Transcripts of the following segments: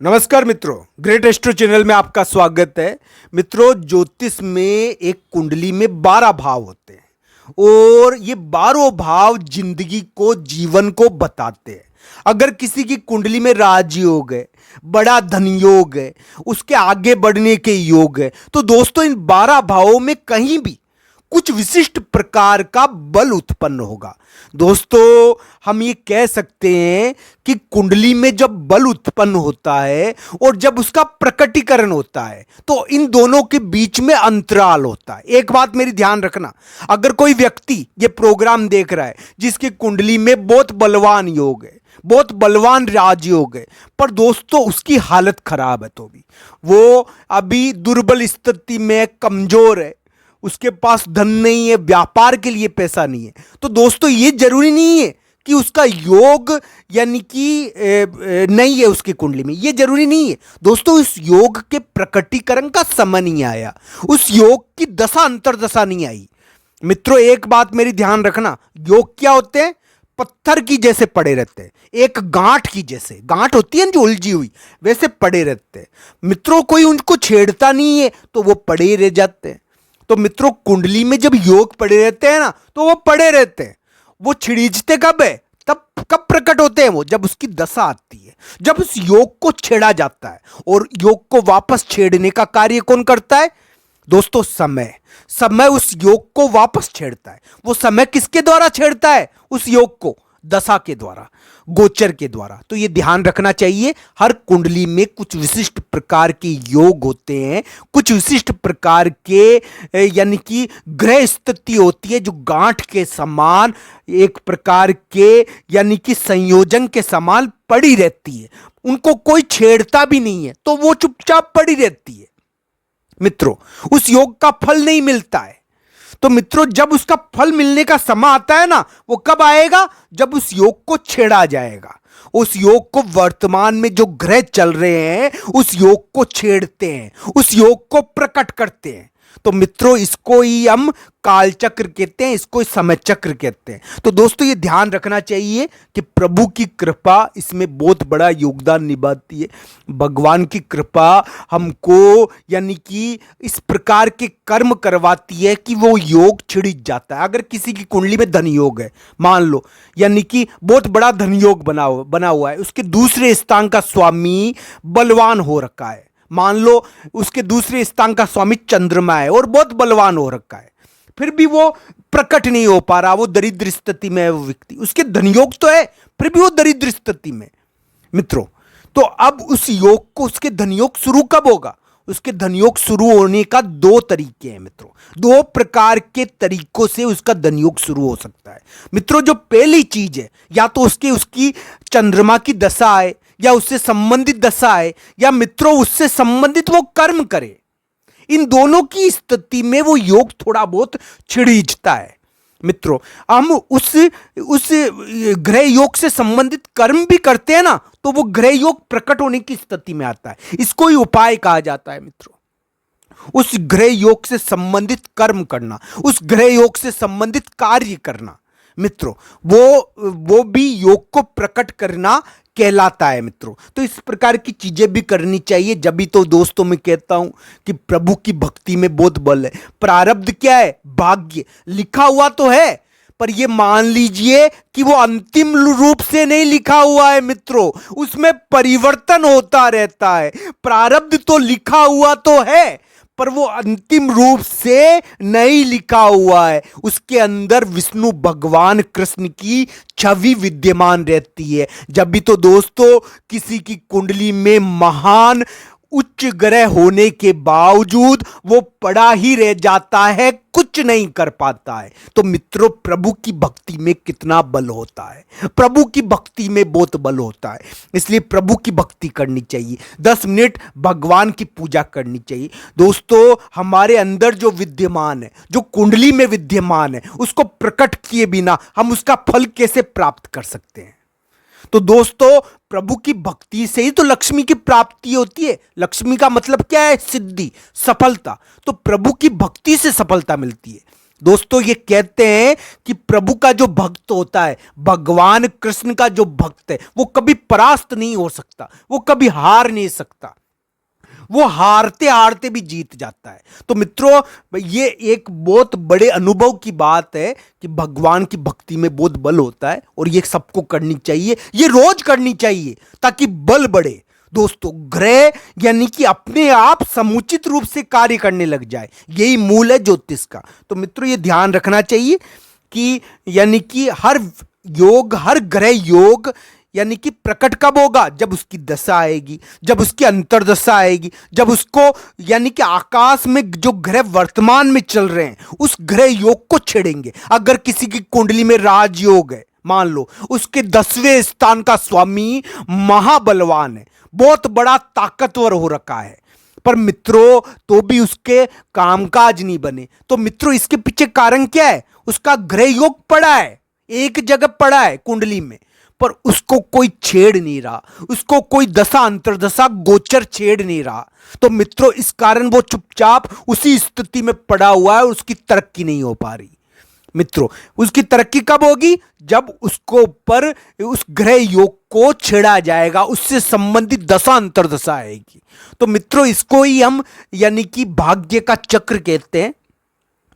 नमस्कार मित्रों, great astro channel में आपका स्वागत है। मित्रों, ज्योतिष में एक कुंडली में 12 भाव होते हैं और ये 12 भाव जिंदगी को, जीवन को बताते हैं। अगर किसी की कुंडली में राजयोग है, बड़ा धन योग है, उसके आगे बढ़ने के योग है, तो दोस्तों इन 12 भावों में कहीं भी कुछ विशिष्ट प्रकार का बल उत्पन्न होगा। दोस्तों, हम ये कह सकते हैं कि कुंडली में जब बल उत्पन्न होता है और जब उसका प्रकटीकरण होता है तो इन दोनों के बीच में अंतराल होता है। एक बात मेरी ध्यान रखना, अगर कोई व्यक्ति ये प्रोग्राम देख रहा है जिसकी कुंडली में बहुत बलवान योग है, बहुत बलवान राजयोग है, पर दोस्तों उसकी हालत खराब है, तो भी वो अभी दुर्बल स्थिति में, कमजोर है, उसके पास धन नहीं है, व्यापार के लिए पैसा नहीं है, तो दोस्तों ये जरूरी नहीं है कि उसका योग यानी कि नहीं है उसकी कुंडली में। ये जरूरी नहीं है दोस्तों, उस योग के प्रकटीकरण का समय नहीं आया, उस योग की दशा अंतरदशा नहीं आई। मित्रों, एक बात मेरी ध्यान रखना, योग क्या होते हैं? पत्थर की जैसे पड़े रहते हैं, एक गांठ की जैसे, गांठ होती है ना जो उलझी हुई, वैसे पड़े रहते हैं। मित्रों, कोई उनको छेड़ता नहीं है तो वो पड़े ही रह जाते हैं। तो मित्रों, कुंडली में जब योग पड़े रहते हैं ना, तो वो पड़े रहते हैं। वो छिड़ीजते कब है? तब कब प्रकट होते हैं वो? जब उसकी दशा आती है, जब उस योग को छेड़ा जाता है। और योग को वापस छेड़ने का कार्य कौन करता है? दोस्तों, समय। समय उस योग को वापस छेड़ता है। वो समय किसके द्वारा छेड़ता है उस योग को? दशा के द्वारा, गोचर के द्वारा। तो ये ध्यान रखना चाहिए, हर कुंडली में कुछ विशिष्ट प्रकार के योग होते हैं, कुछ विशिष्ट प्रकार के यानी कि ग्रह स्थिति होती है जो गांठ के समान, एक प्रकार के यानी कि संयोजन के समान पड़ी रहती है। उनको कोई छेड़ता भी नहीं है तो वो चुपचाप पड़ी रहती है। मित्रों, उस योग का फल नहीं मिलता है। तो मित्रों, जब उसका फल मिलने का समय आता है ना, वो कब आएगा? जब उस योग को छेड़ा जाएगा। उस योग को, वर्तमान में जो ग्रह चल रहे हैं उस योग को छेड़ते हैं, उस योग को प्रकट करते हैं। तो मित्रों, इसको ही हम काल चक्र कहते हैं, इसको समय चक्र कहते हैं। तो दोस्तों, ये ध्यान रखना चाहिए कि प्रभु की कृपा इसमें बहुत बड़ा योगदान निभाती है। भगवान की कृपा हमको यानी कि इस प्रकार के कर्म करवाती है कि वो योग छिड़ जाता है। अगर किसी की कुंडली में धन योग है, मान लो, यानी कि बहुत बड़ा धन योग बना हुआ है, उसके दूसरे स्थान का स्वामी बलवान हो रखा है, मान लो उसके दूसरे स्थान का स्वामी चंद्रमा है और बहुत बलवान हो रखा है, फिर भी वो प्रकट नहीं हो पा रहा, वो दरिद्र स्थिति में है वो व्यक्ति, उसके धनयोग तो है फिर भी वो दरिद्र स्थिति में। मित्रों, तो अब उस योग को, उसके धनयोग शुरू कब होगा? उसके धनयोग शुरू होने का 2 तरीके हैं मित्रों, 2 प्रकार के तरीकों से उसका धनयोग शुरू हो सकता है। मित्रों, जो पहली चीज है, या तो उसकी चंद्रमा की दशा है, या उससे संबंधित दशा है, या मित्रों उससे संबंधित वो कर्म करे। इन दोनों की स्थिति में वो योग थोड़ा बहुत छिड़ीजता है। मित्रों, हम उस ग्रह योग से संबंधित कर्म भी करते हैं ना, तो वो ग्रह योग प्रकट होने की स्थिति में आता है। इसको ही उपाय कहा जाता है मित्रों। उस ग्रह योग से संबंधित कर्म करना, उस ग्रह योग से संबंधित कार्य करना, मित्रों वो भी योग को प्रकट करना कहलाता है। मित्रों, तो इस प्रकार की चीजें भी करनी चाहिए। जब भी तो दोस्तों मैं कहता हूं कि प्रभु की भक्ति में बहुत बल है। प्रारब्ध क्या है? भाग्य लिखा हुआ तो है, पर ये मान लीजिए कि वो अंतिम रूप से नहीं लिखा हुआ है मित्रों, उसमें परिवर्तन होता रहता है। प्रारब्ध तो लिखा हुआ तो है, पर वो अंतिम रूप से नहीं लिखा हुआ है। उसके अंदर विष्णु भगवान कृष्ण की छवि विद्यमान रहती है। जब भी तो दोस्तों किसी की कुंडली में महान उच्च ग्रह होने के बावजूद वो पड़ा ही रह जाता है, कुछ नहीं कर पाता है। तो मित्रों, प्रभु की भक्ति में कितना बल होता है, प्रभु की भक्ति में बहुत बल होता है। इसलिए प्रभु की भक्ति करनी चाहिए, 10 मिनट भगवान की पूजा करनी चाहिए। दोस्तों, हमारे अंदर जो विद्यमान है, जो कुंडली में विद्यमान है, उसको प्रकट किए बिना हम उसका फल कैसे प्राप्त कर सकते हैं? तो दोस्तों, प्रभु की भक्ति से ही तो लक्ष्मी की प्राप्ति होती है। लक्ष्मी का मतलब क्या है? सिद्धि, सफलता। तो प्रभु की भक्ति से सफलता मिलती है। दोस्तों ये कहते हैं कि प्रभु का जो भक्त होता है, भगवान कृष्ण का जो भक्त है, वो कभी परास्त नहीं हो सकता, वो कभी हार नहीं सकता, वो हारते हारते भी जीत जाता है। तो मित्रों, ये एक बहुत बड़े अनुभव की बात है कि भगवान की भक्ति में बहुत बल होता है और ये सबको करनी चाहिए, ये रोज करनी चाहिए ताकि बल बढ़े। दोस्तों, ग्रह यानी कि अपने आप समुचित रूप से कार्य करने लग जाए, यही मूल है ज्योतिष का। तो मित्रों, ये ध्यान रखना चाहिए कि यानी कि हर योग, हर ग्रह योग यानी कि प्रकट कब होगा? जब उसकी दशा आएगी, जब उसकी अंतर्दशा आएगी, जब उसको यानी कि आकाश में जो ग्रह वर्तमान में चल रहे हैं उस ग्रह योग को छेड़ेंगे। अगर किसी की कुंडली में राजयोग है, मान लो उसके 10वें स्थान का स्वामी महाबलवान है, बहुत बड़ा ताकतवर हो रखा है, पर मित्रों तो भी उसके कामकाज नहीं बने। तो मित्रों, इसके पीछे कारण क्या है? उसका ग्रह योग पड़ा है, एक जगह पड़ा है कुंडली में, पर उसको कोई छेड़ नहीं रहा, उसको कोई दशा अंतर्दशा गोचर छेड़ नहीं रहा। तो मित्रों, इस कारण वो चुपचाप उसी स्थिति में पड़ा हुआ है, उसकी तरक्की नहीं हो पा रही। मित्रों, उसकी तरक्की कब होगी? जब उसको ऊपर उस ग्रह योग को छेड़ा जाएगा, उससे संबंधित दशा अंतर्दशा आएगी। तो मित्रों, इसको ही हम यानी कि भाग्य का चक्र कहते हैं।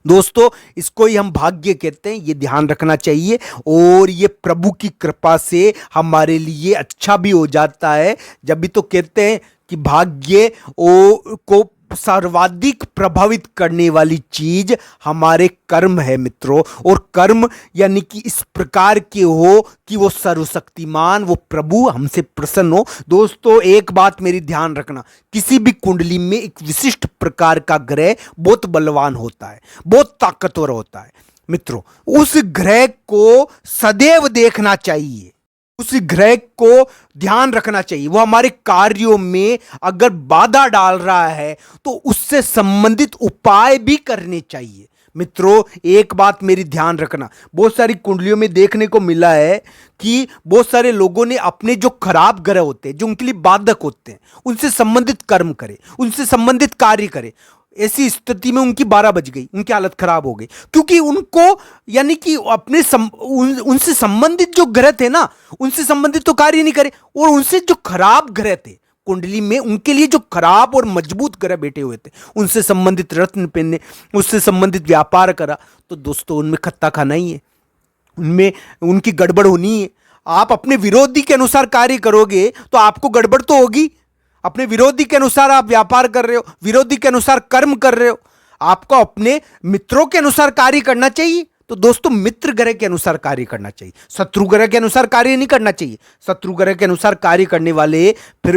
दोस्तों, इसको ही हम भाग्य कहते हैं, ये ध्यान रखना चाहिए। और ये प्रभु की कृपा से हमारे लिए अच्छा भी हो जाता है। जब भी तो कहते हैं कि भाग्य को सर्वाधिक प्रभावित करने वाली चीज हमारे कर्म है मित्रों। और कर्म यानी कि इस प्रकार के हो कि वो सर्वशक्तिमान, वो प्रभु हमसे प्रसन्न हो। दोस्तों, एक बात मेरी ध्यान रखना, किसी भी कुंडली में एक विशिष्ट प्रकार का ग्रह बहुत बलवान होता है, बहुत ताकतवर होता है। मित्रों, उस ग्रह को सदैव देखना चाहिए, उस ग्रह को ध्यान रखना चाहिए। वो हमारे कार्यों में अगर बाधा डाल रहा है तो उससे संबंधित उपाय भी करने चाहिए। मित्रों, एक बात मेरी ध्यान रखना, बहुत सारी कुंडलियों में देखने को मिला है कि बहुत सारे लोगों ने अपने जो खराब ग्रह होते हैं, जो उनके लिए बाधक होते हैं, उनसे संबंधित कर्म करे, उनसे संबंधित कार्य करे। ऐसी स्थिति में उनकी 12 बज गई, उनकी हालत खराब हो गई, क्योंकि उनको यानी कि अपने उनसे संबंधित जो ग्रह थे ना, उनसे संबंधित तो कार्य नहीं करे, और उनसे जो खराब ग्रह थे कुंडली में, उनके लिए जो खराब और मजबूत ग्रह बैठे हुए थे, उनसे संबंधित रत्न पहने, उससे संबंधित व्यापार करा। तो दोस्तों, उनमें खत्ता खाना ही है, उनमें उनकी गड़बड़ होनी है। आप अपने विरोधी के अनुसार कार्य करोगे तो आपको गड़बड़ तो होगी। अपने विरोधी के अनुसार आप व्यापार कर रहे हो, विरोधी के अनुसार कर्म कर रहे हो, आपको अपने मित्रों के अनुसार कार्य करना चाहिए। तो दोस्तों, मित्र ग्रह के अनुसार कार्य करना चाहिए, शत्रु ग्रह के अनुसार कार्य नहीं करना चाहिए। शत्रु ग्रह के अनुसार कार्य करने वाले फिर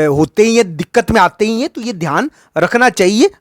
होते ही ये दिक्कत में आते ही हैं, तो ये ध्यान रखना चाहिए।